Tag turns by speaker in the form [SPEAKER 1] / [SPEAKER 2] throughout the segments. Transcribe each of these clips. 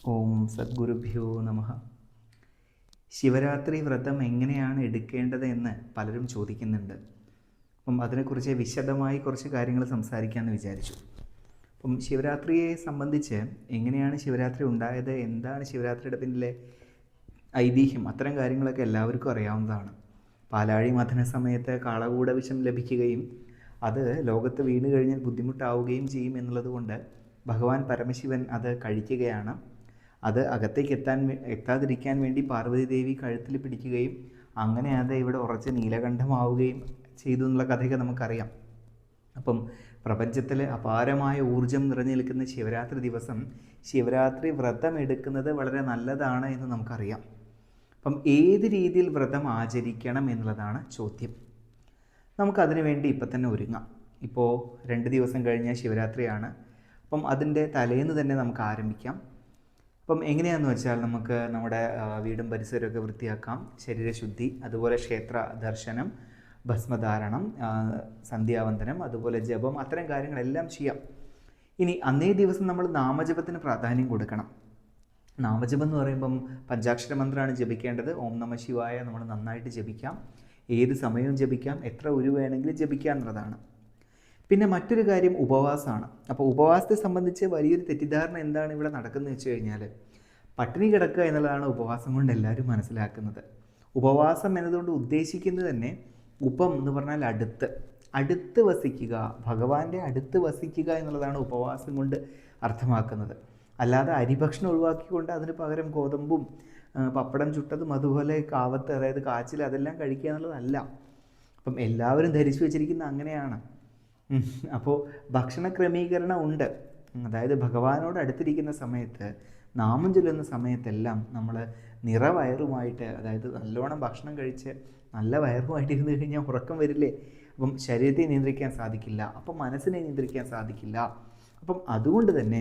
[SPEAKER 1] ഓം സദ്ഗുരുഭ്യോ നമഃ. ശിവരാത്രി വ്രതം എങ്ങനെയാണ് എടുക്കേണ്ടത് എന്ന് പലരും ചോദിക്കുന്നുണ്ട്. അപ്പം അതിനെക്കുറിച്ച് വിശദമായി കുറച്ച് കാര്യങ്ങൾ സംസാരിക്കാമെന്ന് വിചാരിച്ചു. അപ്പം ശിവരാത്രിയെ സംബന്ധിച്ച് എങ്ങനെയാണ് ശിവരാത്രി ഉണ്ടായത്, എന്താണ് ശിവരാത്രിയുടെ പിന്നിലെ ഐതിഹ്യം, അത്തരം കാര്യങ്ങളൊക്കെ എല്ലാവർക്കും അറിയാവുന്നതാണ്. പാലാഴി മഥന സമയത്ത് കാളകൂട വിഷം ലഭിക്കുകയും അത് ലോകത്ത് വീണ് കഴിഞ്ഞാൽ ബുദ്ധിമുട്ടാവുകയും ചെയ്യും എന്നുള്ളത് കൊണ്ട് ഭഗവാൻ പരമശിവൻ അത് കഴിക്കുകയാണ്. അത് അകത്തേക്ക് എത്താതിരിക്കാൻ വേണ്ടി പാർവതി ദേവി കഴുത്തിൽ പിടിക്കുകയും അങ്ങനെ അത് ഇവിടെ ഉറച്ച് നീലകണ്ഠമാവുകയും ചെയ്തു എന്നുള്ള കഥയൊക്കെ നമുക്കറിയാം. അപ്പം പ്രപഞ്ചത്തിൽ അപാരമായ ഊർജം നിറഞ്ഞു നിൽക്കുന്ന ശിവരാത്രി ദിവസം ശിവരാത്രി വ്രതം എടുക്കുന്നത് വളരെ നല്ലതാണ് എന്ന് നമുക്കറിയാം. അപ്പം ഏത് രീതിയിൽ വ്രതം ആചരിക്കണം എന്നുള്ളതാണ് ചോദ്യം. നമുക്കതിനു വേണ്ടി ഇപ്പം തന്നെ ഒരുങ്ങാം. ഇപ്പോൾ 2 ദിവസം കഴിഞ്ഞാൽ ശിവരാത്രിയാണ്. അപ്പം അതിൻ്റെ തലേന്ന് തന്നെ നമുക്ക് ആരംഭിക്കാം. അപ്പം എങ്ങനെയാണെന്ന് വെച്ചാൽ നമുക്ക് നമ്മുടെ വീടും പരിസരമൊക്കെ വൃത്തിയാക്കാം. ശരീരശുദ്ധി, അതുപോലെ ക്ഷേത്ര ദർശനം, ഭസ്മധാരണം, സന്ധ്യാവന്ദനം, അതുപോലെ ജപം, അത്തരം കാര്യങ്ങളെല്ലാം ചെയ്യാം. ഇനി അന്നേ ദിവസം നമ്മൾ നാമജപത്തിന് പ്രാധാന്യം കൊടുക്കണം. നാമജപം എന്ന് പറയുമ്പം പഞ്ചാക്ഷര മന്ത്രമാണ് ജപിക്കേണ്ടത്. ഓം നമ ശിവായ നമ്മൾ നന്നായിട്ട് ജപിക്കാം. ഏത് സമയവും ജപിക്കാം, എത്ര ഉരു വേണമെങ്കിലും ജപിക്കാം എന്നുള്ളതാണ്. പിന്നെ മറ്റൊരു കാര്യം ഉപവാസമാണ്. അപ്പോൾ ഉപവാസത്തെ സംബന്ധിച്ച് വലിയൊരു തെറ്റിദ്ധാരണ എന്താണ് ഇവിടെ നടക്കുന്നത് വെച്ച് കഴിഞ്ഞാൽ, പട്ടിണി കിടക്കുക എന്നുള്ളതാണ് ഉപവാസം കൊണ്ട് എല്ലാവരും മനസ്സിലാക്കുന്നത്. ഉപവാസം എന്നതുകൊണ്ട് ഉദ്ദേശിക്കുന്നത് തന്നെ ഉപം എന്ന് പറഞ്ഞാൽ അടുത്ത് വസിക്കുക, ഭഗവാന്റെ അടുത്ത് വസിക്കുക എന്നുള്ളതാണ് ഉപവാസം കൊണ്ട് അർത്ഥമാക്കുന്നത്. അല്ലാതെ അരിഭക്ഷണം ഒഴിവാക്കിക്കൊണ്ട് അതിന് പകരം ഗോതമ്പും പപ്പടം ചുട്ടതും അതുപോലെ കാവത്ത്, അതായത് കാച്ചിൽ, അതെല്ലാം കഴിക്കുക എന്നുള്ളതല്ല. അപ്പം എല്ലാവരും ധരിച്ചു വെച്ചിരിക്കുന്ന അങ്ങനെയാണ്. അപ്പോൾ ഭക്ഷണ ക്രമീകരണം ഉണ്ട്. അതായത് ഭഗവാനോട് അടുത്തിരിക്കുന്ന സമയത്ത്, നാമം ചൊല്ലുന്ന സമയത്തെല്ലാം നമ്മൾ നിറവയറുമായിട്ട്, അതായത് നല്ലോണം ഭക്ഷണം കഴിച്ച് നല്ല വയറുമായിട്ട് ഇരുന്ന് കഴിഞ്ഞാൽ ഉറക്കം വരില്ലേ? അപ്പം ശരീരത്തെ നിയന്ത്രിക്കാൻ സാധിക്കില്ല, അപ്പം മനസ്സിനെ നിയന്ത്രിക്കാൻ സാധിക്കില്ല. അപ്പം അതുകൊണ്ട് തന്നെ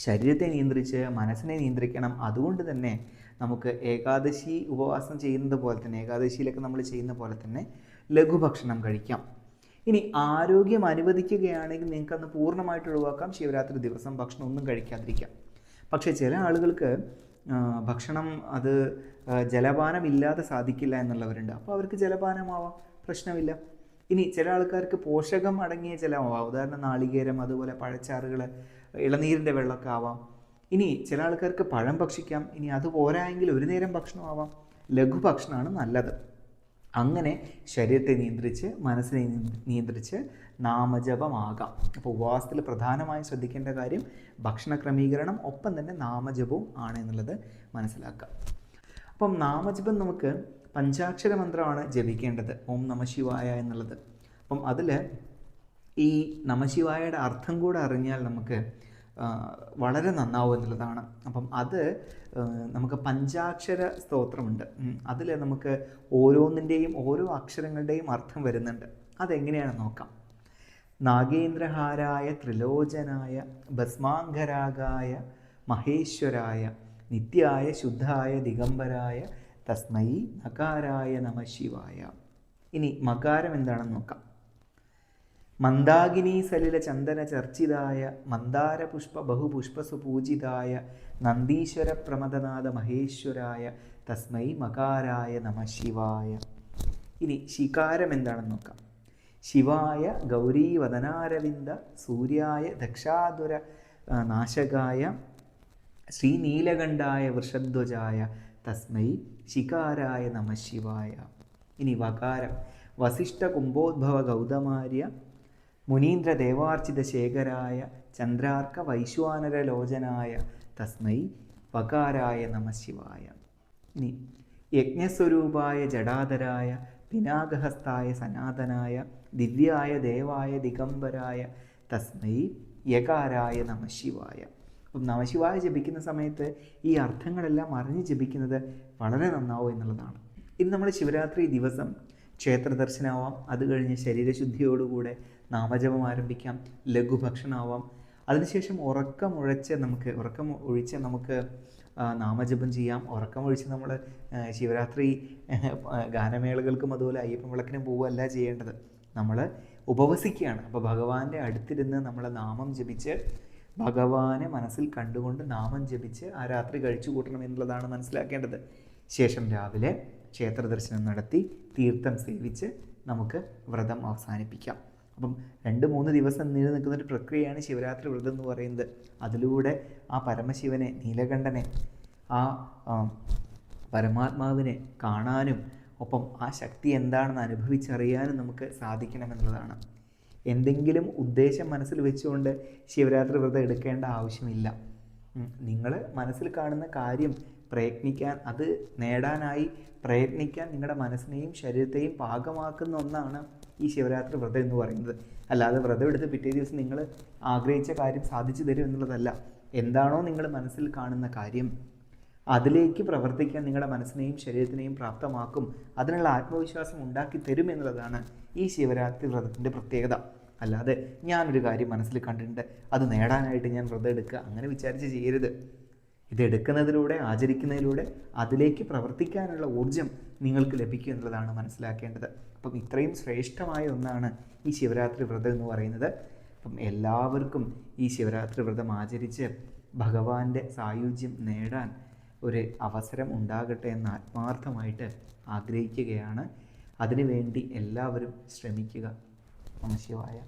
[SPEAKER 1] ശരീരത്തെ നിയന്ത്രിച്ച് മനസ്സിനെ നിയന്ത്രിക്കണം. അതുകൊണ്ട് തന്നെ നമുക്ക് ഏകാദശി ഉപവാസം ചെയ്യുന്നത് പോലെ തന്നെ, ഏകാദശിയിലൊക്കെ നമ്മൾ ചെയ്യുന്ന പോലെ തന്നെ ലഘുഭക്ഷണം കഴിക്കാം. ഇനി ആരോഗ്യം അനുവദിക്കുകയാണെങ്കിൽ നിങ്ങൾക്കന്ന് പൂർണ്ണമായിട്ട് ഒഴിവാക്കാം. ശിവരാത്രി ദിവസം ഭക്ഷണം ഒന്നും കഴിക്കാതിരിക്കാം. പക്ഷേ ചില ആളുകൾക്ക് ഭക്ഷണം അത് ജലപാനം ഇല്ലാതെ സാധിക്കില്ല എന്നുള്ളവരുണ്ട്. അപ്പോൾ അവർക്ക് ജലപാനമാവാം, പ്രശ്നമില്ല. ഇനി ചില ആൾക്കാർക്ക് പോഷകം അടങ്ങിയ ജലമാവാം. ഉദാഹരണം നാളികേരം, അതുപോലെ പഴച്ചാറുകൾ, ഇളനീരിൻ്റെ വെള്ളമൊക്കെ ആവാം. ഇനി ചില ആൾക്കാർക്ക് പഴം ഭക്ഷിക്കാം. ഇനി അത് പോരായെങ്കിൽ ഒരു നേരം ഭക്ഷണമാവാം. ലഘുഭക്ഷണമാണ് നല്ലത്. അങ്ങനെ ശരീരത്തെ നിയന്ത്രിച്ച് മനസ്സിനെ നിയന്ത്രിച്ച് നാമജപമാകാം. അപ്പോൾ ഉപവാസത്തിൽ പ്രധാനമായും ശ്രദ്ധിക്കേണ്ട കാര്യം ഭക്ഷണ ക്രമീകരണം, ഒപ്പം തന്നെ നാമജപവും ആണ് എന്നുള്ളത് മനസ്സിലാക്കാം. അപ്പം നാമജപം നമുക്ക് പഞ്ചാക്ഷര മന്ത്രമാണ് ജപിക്കേണ്ടത്, ഓം നമശിവായ എന്നുള്ളത്. അപ്പം അതിൽ ഈ നമശിവായയുടെ അർത്ഥം കൂടെ അറിഞ്ഞാൽ നമുക്ക് വളരെ നന്നാവും എന്നുള്ളതാണ്. അപ്പം അത് നമുക്ക് പഞ്ചാക്ഷര സ്തോത്രമുണ്ട്. അതിൽ നമുക്ക് ഓരോന്നിൻ്റെയും ഓരോ അക്ഷരങ്ങളുടെയും അർത്ഥം വരുന്നുണ്ട്. അതെങ്ങനെയാണെന്ന് നോക്കാം. നാഗേന്ദ്രഹാരായ ത്രിലോചനായ ഭസ്മാംഗരാഗായ മഹേശ്വരായ നിത്യായ ശുദ്ധായ ദിഗംബരായ തസ്മൈ നകാരായ നമഃ ശിവായ. ഇനി മകാരം എന്താണെന്ന് നോക്കാം. മന്ദാകിനി സലില ചന്ദന ചർച്ചിതായ മന്ദാരപുഷ്പ ബഹുപുഷ്പസുപൂജിതായ നന്ദീശ്വര പ്രമദനാഥ മഹേശ്വരായ തസ്മൈ മകാരായ നമഃ ശിവായ. ഇനി ശികാരം എന്താണെന്ന് നോക്കാം. ശിവായ ഗൗരീവദനാരവിന്ദ സൂര്യായ ദക്ഷാതുര നാശകായ ശ്രീനീലകണ്ഠായ വൃഷധ്വജായ തസ്മൈ ശികാരായ നമഃ ശിവായ. ഇനി വകാരം. വസിഷ്ഠ കുംഭോദ്ഭവ ഗൗതമാര്യ മുനീന്ദ്ര ദേവാർച്ചിത ശേഖരായ ചന്ദ്രാർക്ക വൈശ്വാനര ലോചനായ തസ്മൈ വകാരായ നമഃ ശിവായ. ഇനി യജ്ഞസ്വരൂപായ ജടാധരായ പിനാകഹസ്തായ സനാതനായ ദിവ്യായ ദേവായ ദിഗംബരായ തസ്മൈ യകാരായ നമഃ ശിവായ. അപ്പം നമശിവായ ജപിക്കുന്ന സമയത്ത് ഈ അർത്ഥങ്ങളെല്ലാം അറിഞ്ഞ് ജപിക്കുന്നത് വളരെ നന്നാവും എന്നുള്ളതാണ്. ഇനി നമ്മൾ ശിവരാത്രി ദിവസം ക്ഷേത്ര ദർശനമാവാം. അത് കഴിഞ്ഞ് ശരീരശുദ്ധിയോടുകൂടെ നാമജപം ആരംഭിക്കാം. ലഘുഭക്ഷണമാവാം. അതിനുശേഷം ഉറക്കം ഒഴിച്ച് നമുക്ക് നാമജപം ചെയ്യാം. ഉറക്കമൊഴിച്ച് നമ്മൾ ശിവരാത്രി ഗാനമേളകൾക്കും അതുപോലെ അയ്യപ്പൻ വിളക്കിനും പോവുകയല്ല ചെയ്യേണ്ടത്. നമ്മൾ ഉപവസിക്കുകയാണ്. അപ്പോൾ ഭഗവാന്റെ അടുത്തിരുന്ന് നമ്മൾ നാമം ജപിച്ച് ഭഗവാനെ മനസ്സിൽ കണ്ടുകൊണ്ട് നാമം ജപിച്ച് ആ രാത്രി കഴിച്ചു കൂട്ടണം എന്നുള്ളതാണ് മനസ്സിലാക്കേണ്ടത്. ശേഷം രാവിലെ ക്ഷേത്ര ദർശനം നടത്തി തീർത്ഥം സേവിച്ച് നമുക്ക് വ്രതം അവസാനിപ്പിക്കാം. അപ്പം 2-3 ദിവസം നീണ്ടു നിൽക്കുന്നൊരു പ്രക്രിയയാണ് ശിവരാത്രി വ്രതം എന്ന് പറയുന്നത്. അതിലൂടെ ആ പരമശിവനെ, നീലകണ്ഠനെ, ആ പരമാത്മാവിനെ കാണാനും ഒപ്പം ആ ശക്തി എന്താണെന്ന് അനുഭവിച്ചറിയാനും നമുക്ക് സാധിക്കണമെന്നുള്ളതാണ്. എന്തെങ്കിലും ഉദ്ദേശം മനസ്സിൽ വെച്ചുകൊണ്ട് ശിവരാത്രി വ്രതം എടുക്കേണ്ട ആവശ്യമില്ല. നിങ്ങൾ മനസ്സിൽ കാണുന്ന കാര്യം പ്രയത്നിക്കാൻ, അത് നേടാനായി പ്രയത്നിക്കാൻ നിങ്ങളുടെ മനസ്സിനെയും ശരീരത്തെയും പാകമാക്കുന്ന ഒന്നാണ് ഈ ശിവരാത്രി വ്രതം എന്ന് പറയുന്നത്. അല്ലാതെ വ്രതം എടുത്ത് പിറ്റേ ദിവസം നിങ്ങൾ ആഗ്രഹിച്ച കാര്യം സാധിച്ചു തരും എന്നുള്ളതല്ല. എന്താണോ നിങ്ങൾ മനസ്സിൽ കാണുന്ന കാര്യം അതിലേക്ക് പ്രവർത്തിക്കാൻ നിങ്ങളുടെ മനസ്സിനെയും ശരീരത്തിനെയും പ്രാപ്തമാക്കും, അതിനുള്ള ആത്മവിശ്വാസം ഉണ്ടാക്കി തരും എന്നുള്ളതാണ് ഈ ശിവരാത്രി വ്രതത്തിൻ്റെ പ്രത്യേകത. അല്ലാതെ ഞാനൊരു കാര്യം മനസ്സിൽ കണ്ടിട്ടുണ്ട്, അത് നേടാനായിട്ട് ഞാൻ വ്രതം എടുക്കുക, അങ്ങനെ വിചാരിച്ച് ചെയ്യരുത്. ഇതെടുക്കുന്നതിലൂടെ, ആചരിക്കുന്നതിലൂടെ അതിലേക്ക് പ്രവർത്തിക്കാനുള്ള ഊർജം നിങ്ങൾക്ക് ലഭിക്കും എന്നുള്ളതാണ് മനസ്സിലാക്കേണ്ടത്. അപ്പം ഇത്രയും ശ്രേഷ്ഠമായ ഒന്നാണ് ഈ ശിവരാത്രി വ്രതം എന്ന് പറയുന്നത്. അപ്പം എല്ലാവർക്കും ഈ ശിവരാത്രി വ്രതം ആചരിച്ച് ഭഗവാന്റെ സായുജ്യം നേടാൻ ഒരു അവസരം ഉണ്ടാകട്ടെ എന്ന് ആത്മാർത്ഥമായിട്ട് ആഗ്രഹിക്കുകയാണ്. അതിനുവേണ്ടി എല്ലാവരും ശ്രമിക്കുക. നമഃ ശിവായ.